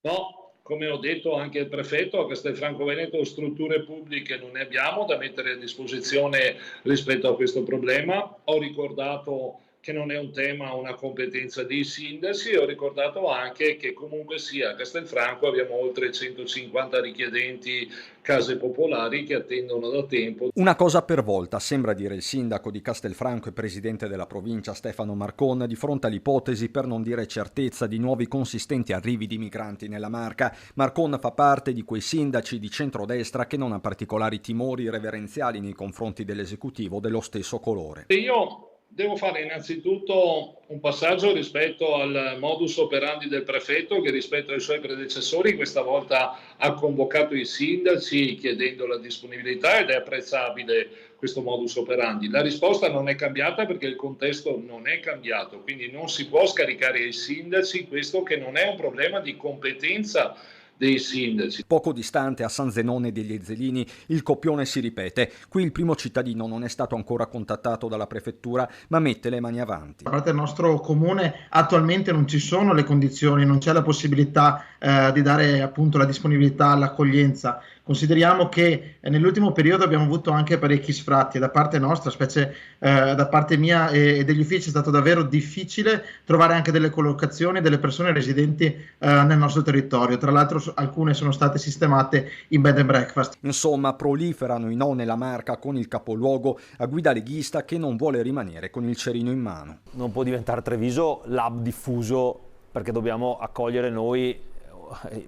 No, come ho detto anche il prefetto, a Castelfranco Veneto strutture pubbliche non ne abbiamo da mettere a disposizione rispetto a questo problema. Ho ricordato che non è un tema, una competenza dei sindaci, e ho ricordato anche che comunque sia a Castelfranco abbiamo oltre 150 richiedenti case popolari che attendono da tempo. Una cosa per volta, sembra dire il sindaco di Castelfranco e presidente della provincia Stefano Marcon, di fronte all'ipotesi, per non dire certezza, di nuovi consistenti arrivi di migranti nella Marca. Marcon fa parte di quei sindaci di centrodestra che non ha particolari timori reverenziali nei confronti dell'esecutivo dello stesso colore. Io devo fare innanzitutto un passaggio rispetto al modus operandi del prefetto, che rispetto ai suoi predecessori questa volta ha convocato i sindaci chiedendo la disponibilità, ed è apprezzabile questo modus operandi. La risposta non è cambiata perché il contesto non è cambiato, quindi non si può scaricare ai sindaci questo che non è un problema di competenza dei sindaci. Poco distante, a San Zenone degli Ezzelini, il copione si ripete. Qui il primo cittadino non è stato ancora contattato dalla prefettura, ma mette le mani avanti. Da parte del nostro comune attualmente non ci sono le condizioni, non c'è la possibilità di dare appunto la disponibilità all'accoglienza. Consideriamo che nell'ultimo periodo abbiamo avuto anche parecchi sfratti, e da parte nostra, specie da parte mia e degli uffici, è stato davvero difficile trovare anche delle collocazioni delle persone residenti nel nostro territorio. Tra l'altro alcune sono state sistemate in bed and breakfast. Insomma, proliferano i no nella Marca, con il capoluogo a guida leghista che non vuole rimanere con il cerino in mano. Non può diventare Treviso l'hub diffuso perché dobbiamo accogliere noi,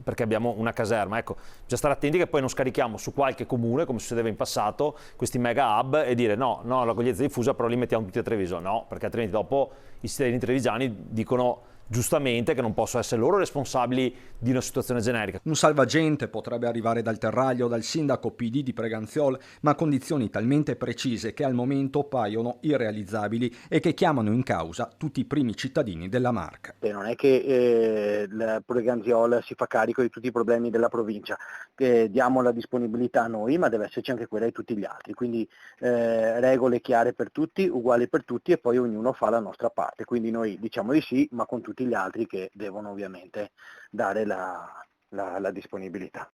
perché abbiamo una caserma. Ecco, bisogna stare attenti che poi non scarichiamo su qualche comune, come succedeva in passato, questi mega hub e dire no, l'accoglienza diffusa però li mettiamo tutti a Treviso. No, perché altrimenti dopo i cittadini trevigiani dicono giustamente che non possono essere loro responsabili di una situazione generica. Un salvagente potrebbe arrivare dal terraglio, dal sindaco PD di Preganziol, ma a condizioni talmente precise che al momento paiono irrealizzabili e che chiamano in causa tutti i primi cittadini della Marca. Non è che il Preganziol si fa carico di tutti i problemi della provincia, diamo la disponibilità a noi, ma deve esserci anche quella di tutti gli altri, quindi regole chiare per tutti, uguali per tutti, e poi ognuno fa la nostra parte, quindi noi diciamo di sì, ma con tutti gli altri che devono ovviamente dare la disponibilità.